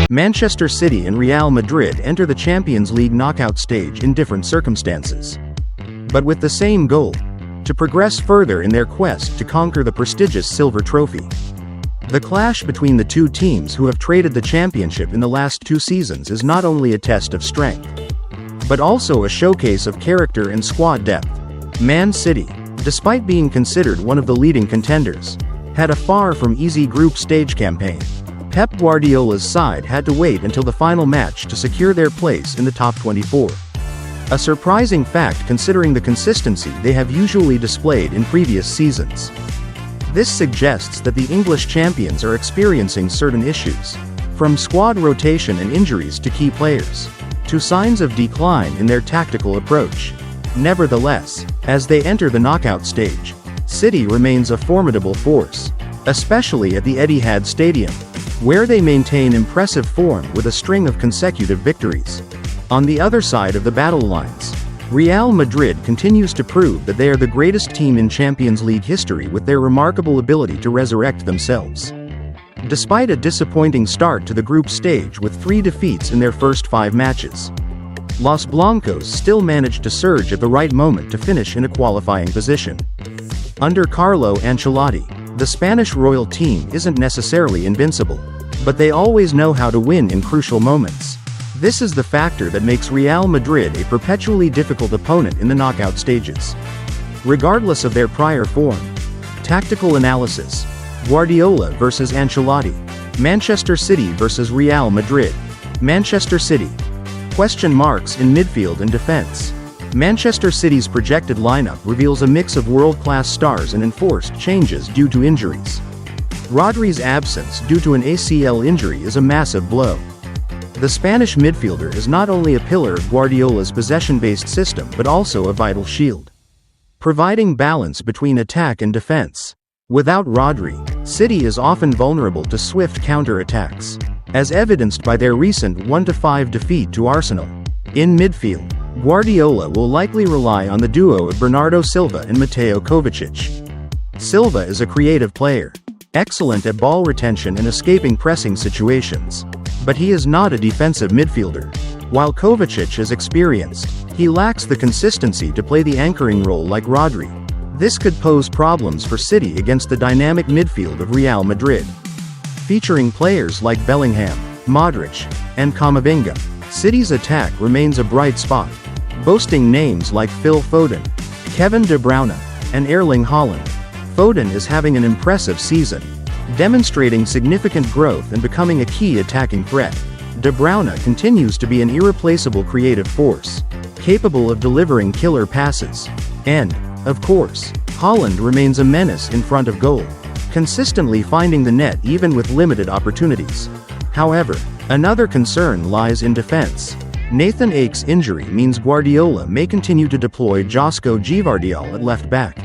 Manchester City and Real Madrid enter the Champions League knockout stage in different circumstances, but with the same goal: to progress further in their quest to conquer the prestigious silver trophy. The clash between the two teams who have traded the championship in the last 2 seasons is not only a test of strength, but also a showcase of character and squad depth. Man City, despite being considered one of the leading contenders, had a far from easy group stage campaign. Pep Guardiola's side had to wait until the final match to secure their place in the top 24. A surprising fact considering the consistency they have usually displayed in previous seasons. This suggests that the English champions are experiencing certain issues, from squad rotation and injuries to key players, to signs of decline in their tactical approach. Nevertheless, as they enter the knockout stage, City remains a formidable force, especially at the Etihad Stadium, where they maintain impressive form with a string of consecutive victories. On the other side of the battle lines, Real Madrid continues to prove that they are the greatest team in Champions League history with their remarkable ability to resurrect themselves. Despite a disappointing start to the group stage with 3 defeats in their first 5 matches, Los Blancos still managed to surge at the right moment to finish in a qualifying position. Under Carlo Ancelotti, the Spanish royal team isn't necessarily invincible, but they always know how to win in crucial moments. This is the factor that makes Real Madrid a perpetually difficult opponent in the knockout stages. Regardless of their prior form. Tactical analysis: Guardiola versus Ancelotti. Manchester City versus Real Madrid. Manchester City. Question marks in midfield and defense. Manchester City's projected lineup reveals a mix of world-class stars and enforced changes due to injuries. Rodri's absence due to an ACL injury is a massive blow. The Spanish midfielder is not only a pillar of Guardiola's possession-based system but also a vital shield, providing balance between attack and defense. Without Rodri, City is often vulnerable to swift counter-attacks, as evidenced by their recent 1-5 defeat to Arsenal. In midfield, Guardiola will likely rely on the duo of Bernardo Silva and Mateo Kovacic. Silva is a creative player, excellent at ball retention and escaping pressing situations, but he is not a defensive midfielder. While Kovacic is experienced, he lacks the consistency to play the anchoring role like Rodri. This could pose problems for City against the dynamic midfield of Real Madrid. Featuring players like Bellingham, Modric, and Camavinga, City's attack remains a bright spot, boasting names like Phil Foden, Kevin De Bruyne, and Erling Haaland. Foden is having an impressive season, demonstrating significant growth and becoming a key attacking threat. De Bruyne continues to be an irreplaceable creative force, capable of delivering killer passes. And, of course, Haaland remains a menace in front of goal, consistently finding the net even with limited opportunities. However, another concern lies in defense. Nathan Ake's injury means Guardiola may continue to deploy Josko Gvardiol at left back,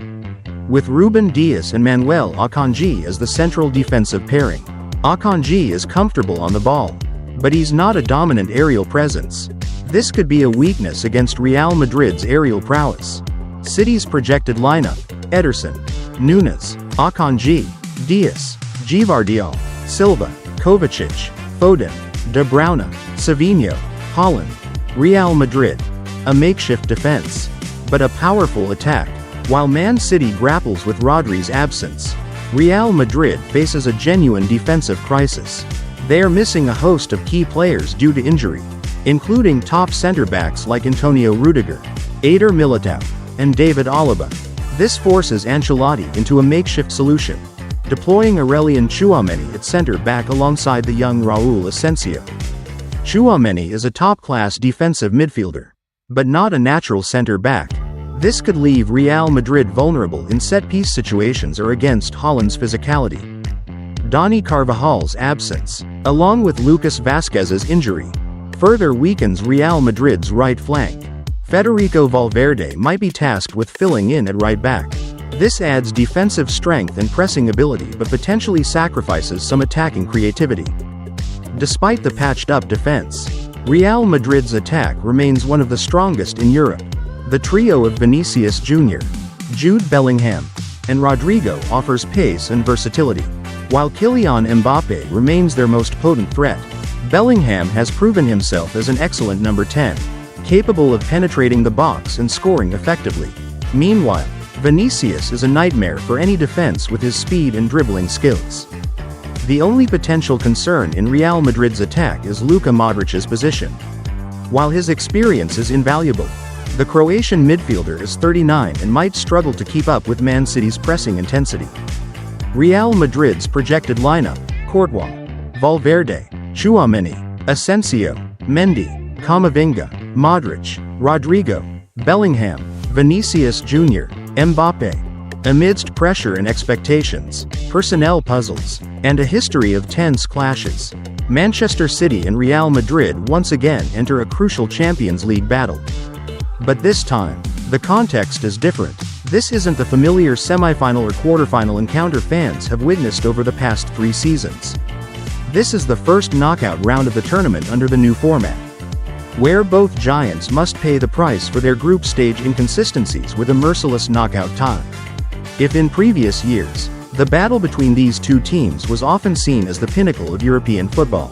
with Ruben Dias and Manuel Akanji as the central defensive pairing. Akanji is comfortable on the ball, but he's not a dominant aerial presence. This could be a weakness against Real Madrid's aerial prowess. City's projected lineup: Ederson, Nunes, Akanji, Dias, Gvardiol, Silva, Kovacic, Foden, De Bruyne, Savinho, Haaland. Real Madrid, a makeshift defense, but a powerful attack. While Man City grapples with Rodri's absence, Real Madrid faces a genuine defensive crisis. They are missing a host of key players due to injury, including top center-backs like Antonio Rudiger, Eder Militao, and David Alaba. This forces Ancelotti into a makeshift solution, deploying Aurelien Tchouameni at center-back alongside the young Raul Asensio. Tchouameni is a top-class defensive midfielder, but not a natural center-back. This could leave Real Madrid vulnerable in set-piece situations or against Haaland's physicality. Dani Carvajal's absence, along with Lucas Vázquez's injury, further weakens Real Madrid's right flank. Federico Valverde might be tasked with filling in at right back. This adds defensive strength and pressing ability but potentially sacrifices some attacking creativity. Despite the patched-up defense, Real Madrid's attack remains one of the strongest in Europe. The trio of Vinicius Jr., Jude Bellingham, and Rodrigo offers pace and versatility, while Kylian Mbappe remains their most potent threat. Bellingham has proven himself as an excellent number 10, capable of penetrating the box and scoring effectively. Meanwhile, Vinicius is a nightmare for any defense with his speed and dribbling skills. The only potential concern in Real Madrid's attack is Luka Modric's position. While his experience is invaluable, the Croatian midfielder is 39 and might struggle to keep up with Man City's pressing intensity. Real Madrid's projected lineup: Courtois, Valverde, Tchouaméni, Asensio, Mendy, Camavinga, Modric, Rodrigo, Bellingham, Vinicius Jr., Mbappe. Amidst pressure and expectations, personnel puzzles, and a history of tense clashes, Manchester City and Real Madrid once again enter a crucial Champions League battle. But this time, the context is different. This isn't the familiar semi-final or quarter-final encounter fans have witnessed over the past 3 seasons. This is the first knockout round of the tournament under the new format, where both giants must pay the price for their group stage inconsistencies with a merciless knockout tie. If in previous years, the battle between these two teams was often seen as the pinnacle of European football,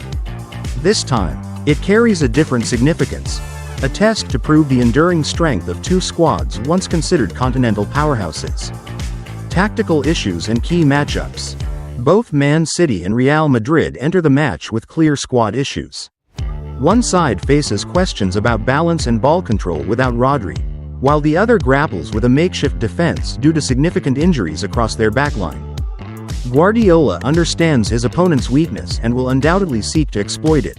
this time, it carries a different significance, a test to prove the enduring strength of two squads once considered continental powerhouses. Tactical issues and key matchups. Both Man City and Real Madrid enter the match with clear squad issues. One side faces questions about balance and ball control without Rodri, while the other grapples with a makeshift defense due to significant injuries across their backline. Guardiola understands his opponent's weakness and will undoubtedly seek to exploit it.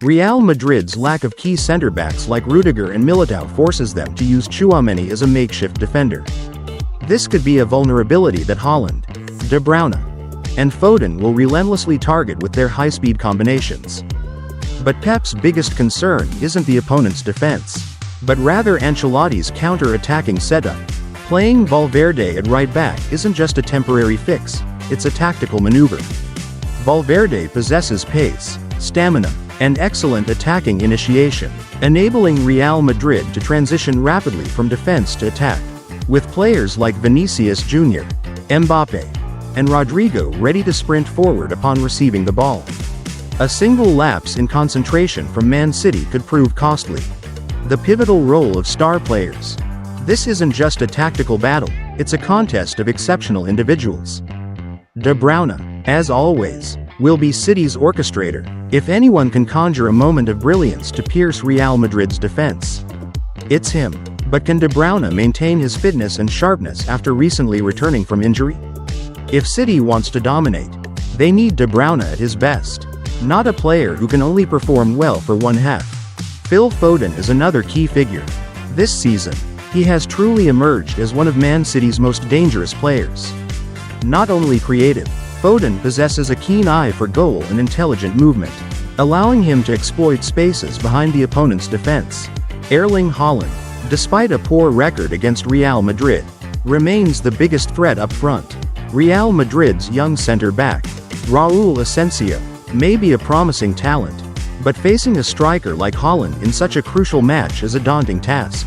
Real Madrid's lack of key center-backs like Rudiger and Militao forces them to use Tchouaméni as a makeshift defender. This could be a vulnerability that Haaland, De Bruyne, and Foden will relentlessly target with their high-speed combinations. But Pep's biggest concern isn't the opponent's defense, but rather Ancelotti's counter-attacking setup. Playing Valverde at right back isn't just a temporary fix, it's a tactical maneuver. Valverde possesses pace, stamina, and excellent attacking initiation, enabling Real Madrid to transition rapidly from defense to attack. With players like Vinicius Jr., Mbappe, and Rodrigo ready to sprint forward upon receiving the ball. A single lapse in concentration from Man City could prove costly. The pivotal role of star players. This isn't just a tactical battle, it's a contest of exceptional individuals. De Bruyne, as always, will be City's orchestrator, if anyone can conjure a moment of brilliance to pierce Real Madrid's defense. It's him. But can De Bruyne maintain his fitness and sharpness after recently returning from injury? If City wants to dominate, they need De Bruyne at his best, not a player who can only perform well for one half. Phil Foden is another key figure. This season, he has truly emerged as one of Man City's most dangerous players. Not only creative, Foden possesses a keen eye for goal and intelligent movement, allowing him to exploit spaces behind the opponent's defense. Erling Haaland, despite a poor record against Real Madrid, remains the biggest threat up front. Real Madrid's young center-back, Raúl Asensio, may be a promising talent, but facing a striker like Haaland in such a crucial match is a daunting task.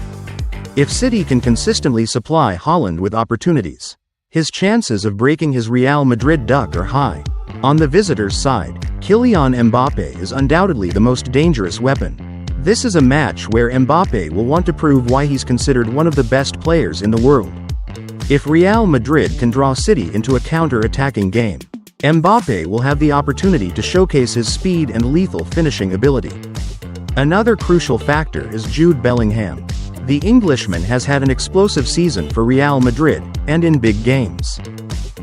If City can consistently supply Haaland with opportunities, his chances of breaking his Real Madrid duck are high. On the visitors' side, Kylian Mbappe is undoubtedly the most dangerous weapon. This is a match where Mbappe will want to prove why he's considered one of the best players in the world. If Real Madrid can draw City into a counter-attacking game, Mbappe will have the opportunity to showcase his speed and lethal finishing ability. Another crucial factor is Jude Bellingham. The Englishman has had an explosive season for Real Madrid, and in big games,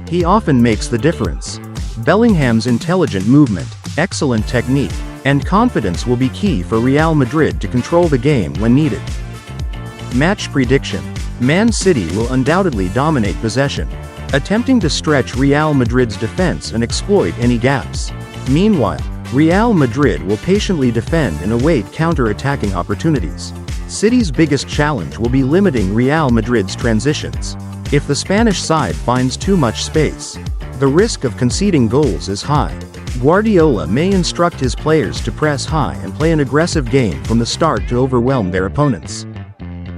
he often makes the difference. Bellingham's intelligent movement, excellent technique, and confidence will be key for Real Madrid to control the game when needed. Match prediction. Man City will undoubtedly dominate possession, attempting to stretch Real Madrid's defense and exploit any gaps. Meanwhile, Real Madrid will patiently defend and await counter-attacking opportunities. City's biggest challenge will be limiting Real Madrid's transitions. If the Spanish side finds too much space, the risk of conceding goals is high. Guardiola may instruct his players to press high and play an aggressive game from the start to overwhelm their opponents.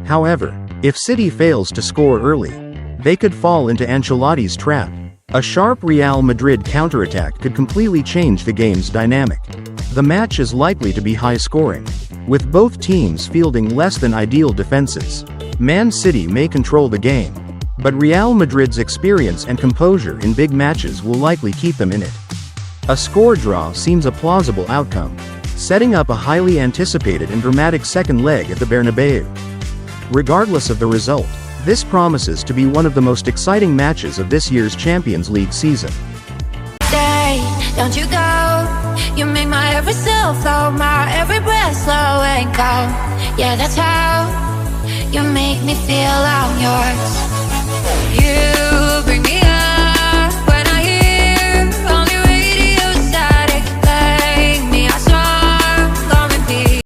However, if City fails to score early, they could fall into Ancelotti's trap. A sharp Real Madrid counterattack could completely change the game's dynamic. The match is likely to be high-scoring, with both teams fielding less than ideal defenses. Man City may control the game, but Real Madrid's experience and composure in big matches will likely keep them in it. A score draw seems a plausible outcome, setting up a highly anticipated and dramatic second leg at the Bernabeu. Regardless of the result, this promises to be one of the most exciting matches of this year's Champions League season. Stay, don't you go. You make my every cell flow, my every breath slow and go. Yeah, that's how you make me feel I'm yours. You